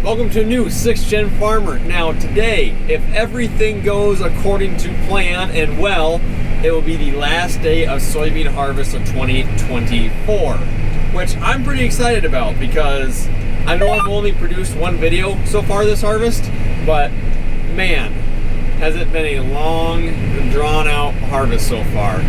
Welcome to a new 6th Gen Farmer. Now today, if everything goes according to plan and well, it will be the last day of soybean harvest of 2024, which I'm pretty excited about because I know I've only produced one video so far this harvest, but man, has it been a long, drawn out harvest so far.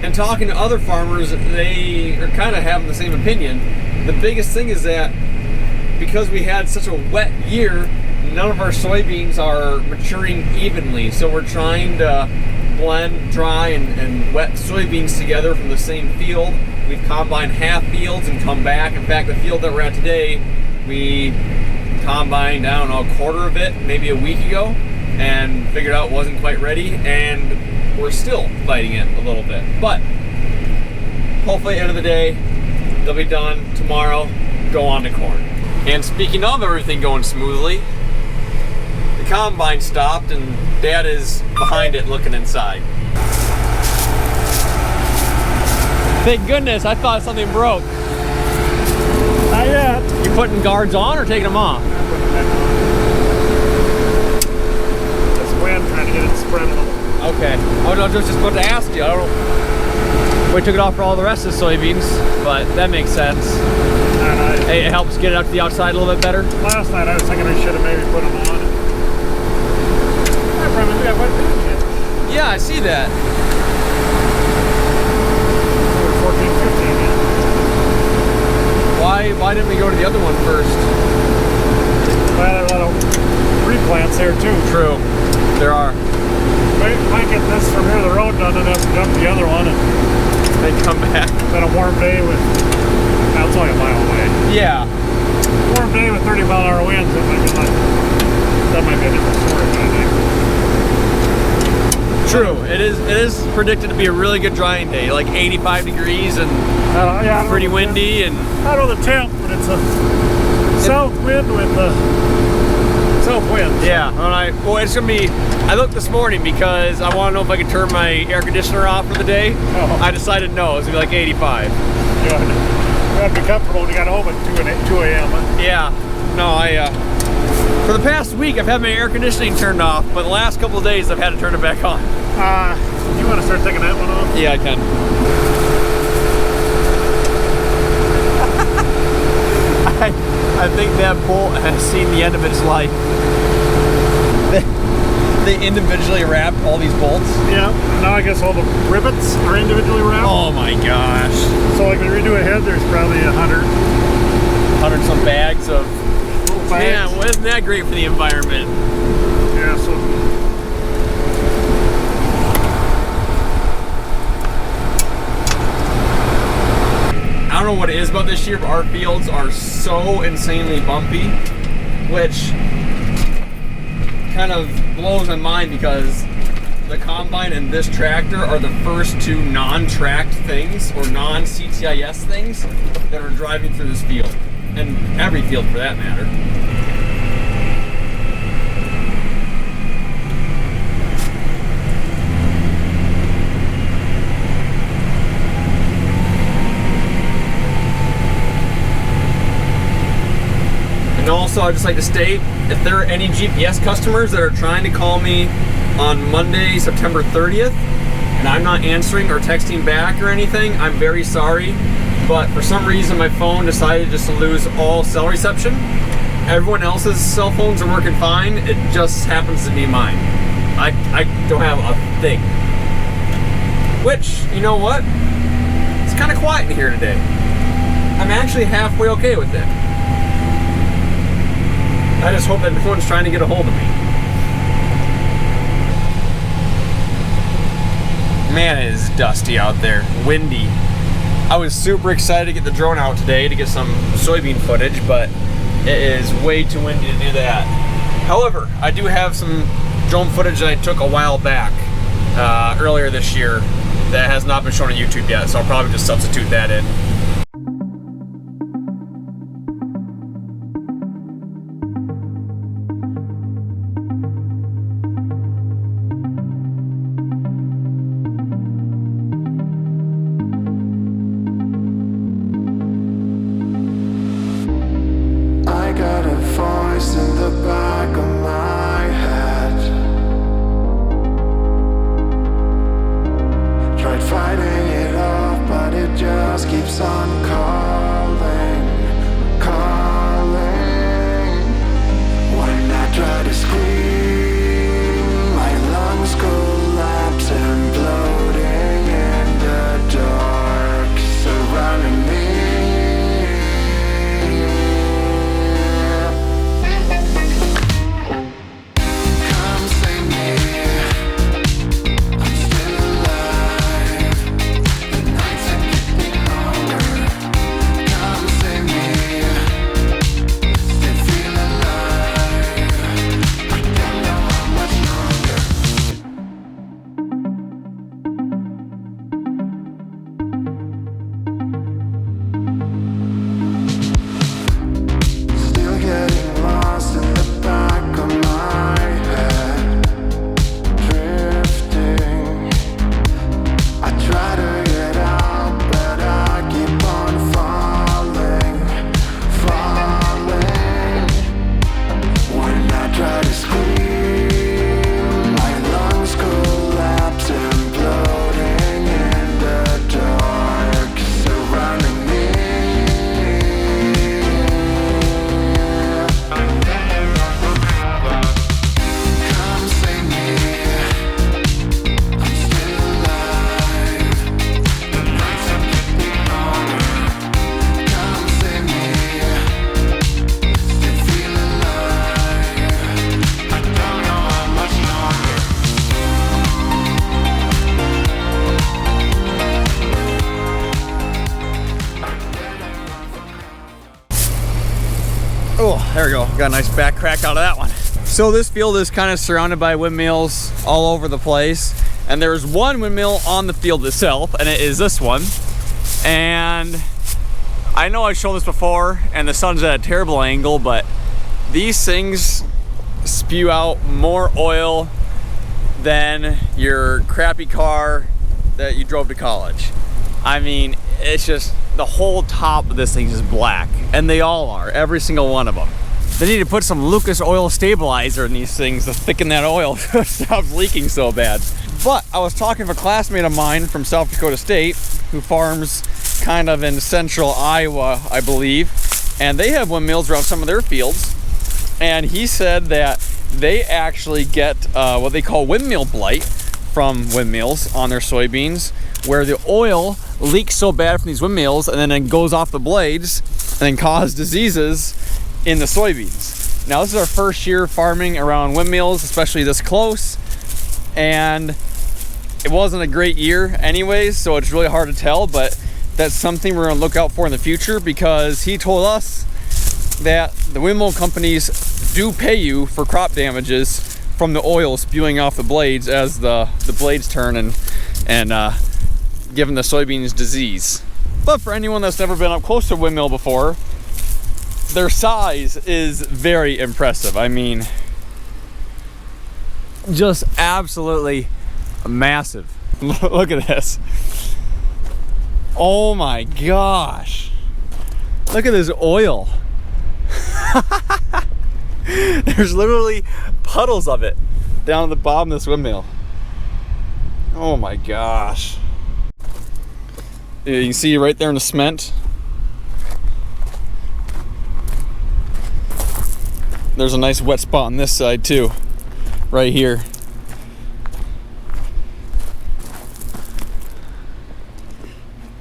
And talking to other farmers, they are kind of having the same opinion. The biggest thing is that because we had such a wet year, none of our soybeans are maturing evenly. So we're trying to blend dry and wet soybeans together from the same field. We've combined half fields and come back. In fact, the field that we're at today, we combined, I don't know, a quarter of it maybe a week ago and figured out it wasn't quite ready, and we're still fighting it a little bit. But hopefully at the end of the day, they'll be done tomorrow, go on to corn. And speaking of everything going smoothly, the combine stopped and Dad is behind it looking inside. Thank goodness, I thought something broke. Not yet. You putting guards on or taking them off? This wind trying to get it spread a little. Okay. I was just about to ask you. I don't know. We took it off for all the rest of the soybeans, but that makes sense. Hey, it helps get it out to the outside a little bit better. Last night I was thinking I should have maybe put them on. Yeah, I see that. 14, 15, yeah. Why didn't we go to the other one first? Well, there are a lot of replants there too. True. There are. Might get this from here to the road done and have to dump the other one and then come back. Then a warm day with, that's only a mile away. Yeah. Warm day with 30-mile-an-hour winds, that might be a different story, but I think. True. It is predicted to be a really good drying day, like 85 degrees and pretty windy. And I don't know the temp, but it's a south wind with the south wind. Yeah, well, it's gonna be. I looked this morning because I want to know if I could turn my air conditioner off for the day. Oh. I decided no, it's gonna be like 85. You have to be comfortable when you got home at 2 a.m. Huh? Yeah, no, for the past week I've had my air conditioning turned off, but the last couple of days I've had to turn it back on. You want to start taking that one off? Yeah, I can. I think that bolt has seen the end of its life. They individually wrapped all these bolts. Yeah, now I guess all the rivets are individually wrapped. Oh my gosh. So like when you redo a head, there's probably 100 some bags of little bags. Yeah, well, isn't that great for the environment? Yeah, so I don't know what it is about this year, but our fields are so insanely bumpy, which kind of blows my mind because the combine and this tractor are the first two non-tracked things or non-CTIS things that are driving through this field, and every field for that matter. And also, I'd just like to state, if there are any GPS customers that are trying to call me on Monday, September 30th, and I'm not answering or texting back or anything, I'm very sorry. But for some reason, my phone decided just to lose all cell reception. Everyone else's cell phones are working fine. It just happens to be mine. I don't have a thing. Which, you know what? It's kind of quiet in here today. I'm actually halfway okay with it. I just hope that no one's trying to get a hold of me. Man, it is dusty out there, windy. I was super excited to get the drone out today to get some soybean footage, but it is way too windy to do that. However, I do have some drone footage that I took a while back, earlier this year, that has not been shown on YouTube yet, so I'll probably just substitute that in. got a nice back crack out of that one. So this field is kind of surrounded by windmills all over the place. And there's one windmill on the field itself, and it is this one. And I know I've shown this before, and the sun's at a terrible angle, but these things spew out more oil than your crappy car that you drove to college. I mean, it's just, the whole top of this thing is black, and they all are, every single one of them. They need to put some Lucas oil stabilizer in these things to thicken that oil so it stops leaking so bad. But I was talking to a classmate of mine from South Dakota State who farms kind of in central Iowa, I believe, and they have windmills around some of their fields. And he said that they actually get what they call windmill blight from windmills on their soybeans, where the oil leaks so bad from these windmills and then it goes off the blades and then cause diseases in the soybeans. Now this is our first year farming around windmills, especially this close, and it wasn't a great year anyways, so it's really hard to tell, but that's something we're gonna look out for in the future, because he told us that the windmill companies do pay you for crop damages from the oil spewing off the blades as the blades turn and giving the soybeans disease. But for anyone that's never been up close to a windmill before, their size is very impressive. I mean, just absolutely massive. Look at this. Oh my gosh. Look at this oil. There's literally puddles of it down at the bottom of this windmill. Oh my gosh. You can see right there in the cement. There's a nice wet spot on this side too, right here.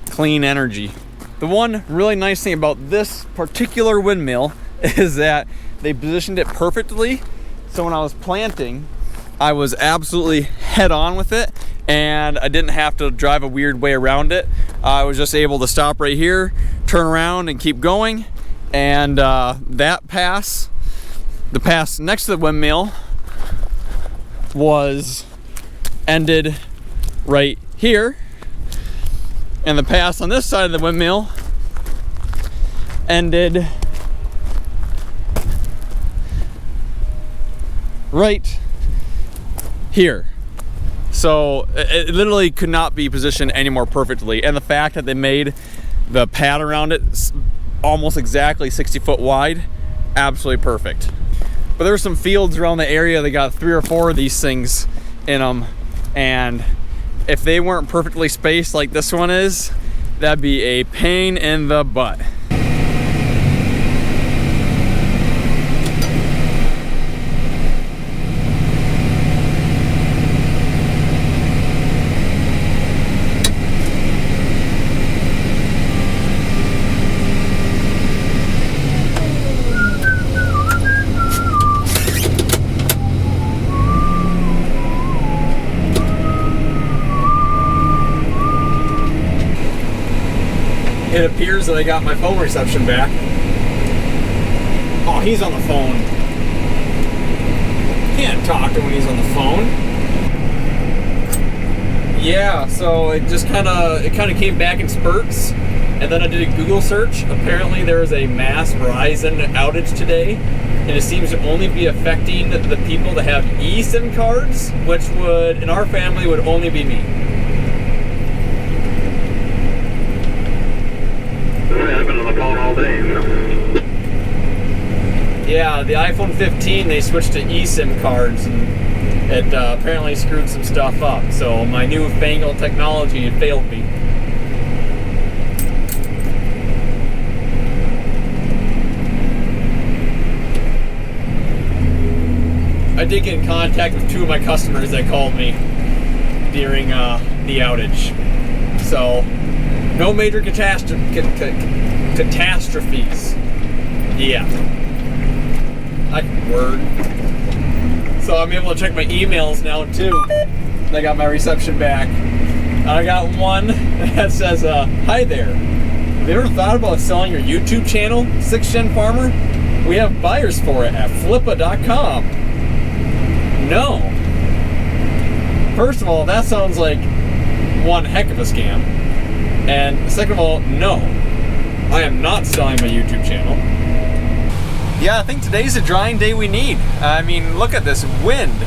Clean energy. The one really nice thing about this particular windmill is that they positioned it perfectly. So when I was planting, I was absolutely head on with it, and I didn't have to drive a weird way around it. I was just able to stop right here, turn around and keep going. And that pass, the pass next to the windmill, was ended right here. And the pass on this side of the windmill ended right here. So it literally could not be positioned any more perfectly. And the fact that they made the pad around it almost exactly 60 foot wide, absolutely perfect. But there's some fields around the area that got 3 or 4 of these things in them, and if they weren't perfectly spaced like this one is, that'd be a pain in the butt. It appears that I got my phone reception back. Oh, he's on the phone. Can't talk to when he's on the phone. Yeah, so it just kind of came back in spurts, and then I did a Google search. Apparently there is a mass Verizon outage today, and it seems to only be affecting the people that have eSIM cards, which would, in our family, would only be me. I've been on the phone all day. Yeah, the iPhone 15, they switched to eSIM cards, and it apparently screwed some stuff up. So my newfangled technology had failed me. I did get in contact with 2 of my customers that called me during the outage. So no major catastrophes. Yeah. I can word. So I'm able to check my emails now too. I got my reception back. I got one that says, hi there. Have you ever thought about selling your YouTube channel, 6th Gen Farmer? We have buyers for it at flippa.com. No. First of all, that sounds like one heck of a scam. And second of all, no. I am not selling my YouTube channel. Yeah, I think today's the drying day we need. I mean, look at this wind.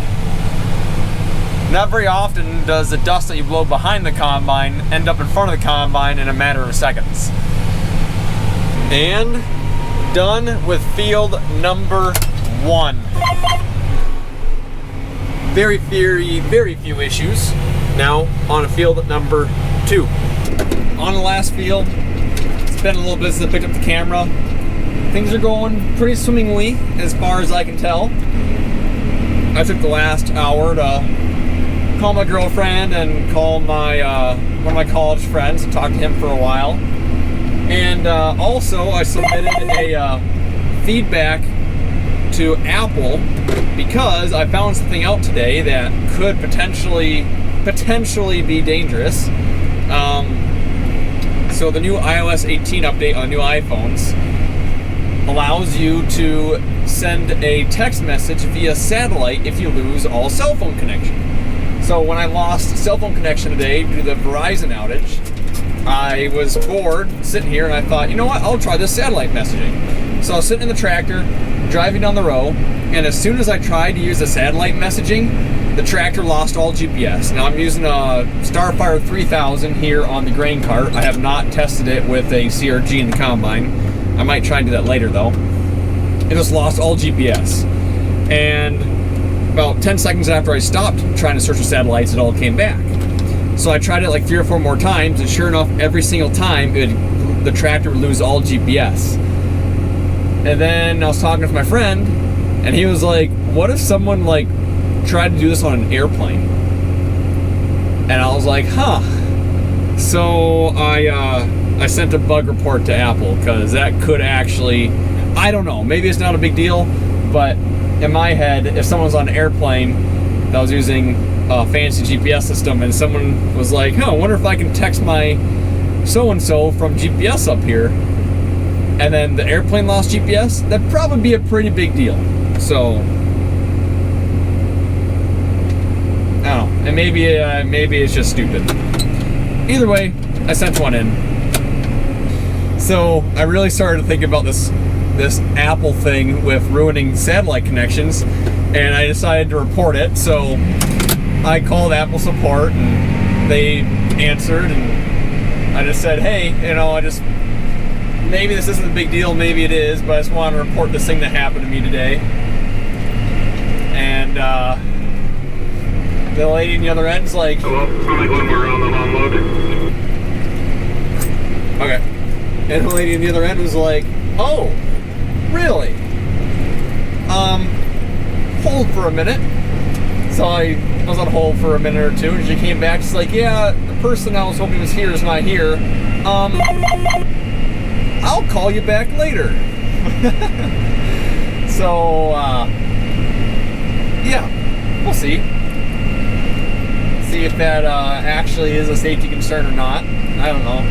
Not very often does the dust that you blow behind the combine end up in front of the combine in a matter of seconds. And done with field number 1. Very few issues. Now on to field number 2. On the last field, it's been a little bit since I picked up the camera. Things are going pretty swimmingly as far as I can tell. I took the last hour to call my girlfriend and call my one of my college friends and talk to him for a while. And also I submitted a feedback to Apple because I found something out today that could potentially be dangerous. So the new iOS 18 update on new iPhones allows you to send a text message via satellite if you lose all cell phone connection. So when I lost cell phone connection today due to the Verizon outage, I was bored sitting here and I thought, you know what, I'll try this satellite messaging. So I was sitting in the tractor, driving down the road, and as soon as I tried to use the satellite messaging, the tractor lost all GPS. Now I'm using a Starfire 3000 here on the grain cart. I have not tested it with a CRG in the combine. I might try and do that later though. It just lost all GPS. And about 10 seconds after I stopped trying to search the satellites, it all came back. So I tried it like 3 or 4 more times, and sure enough, every single time the tractor would lose all GPS. And then I was talking with my friend, and he was like, what if someone like tried to do this on an airplane? And I was like, huh. So I sent a bug report to Apple, because that could actually, I don't know, maybe it's not a big deal, but in my head, if someone was on an airplane that was using a fancy GPS system and someone was like, I wonder if I can text my so-and-so from GPS up here, and then the airplane lost GPS, that'd probably be a pretty big deal. So, I don't know. And maybe it's just stupid. Either way, I sent one in. So, I really started to think about this Apple thing with ruining satellite connections, and I decided to report it. So I called Apple support and they answered, and I just said, hey, maybe this isn't a big deal, maybe it is, but I just want to report this thing that happened to me today. And the lady on the other end's like, hello, I'm like when we're on the unload. Okay. And the lady on the other end was like, oh, really? Hold for a minute. So I was on hold for a minute or two, and she came back. She's like, yeah, the person I was hoping was here is not here. I'll call you back later. So, yeah, we'll see. See if that actually is a safety concern or not. I don't know.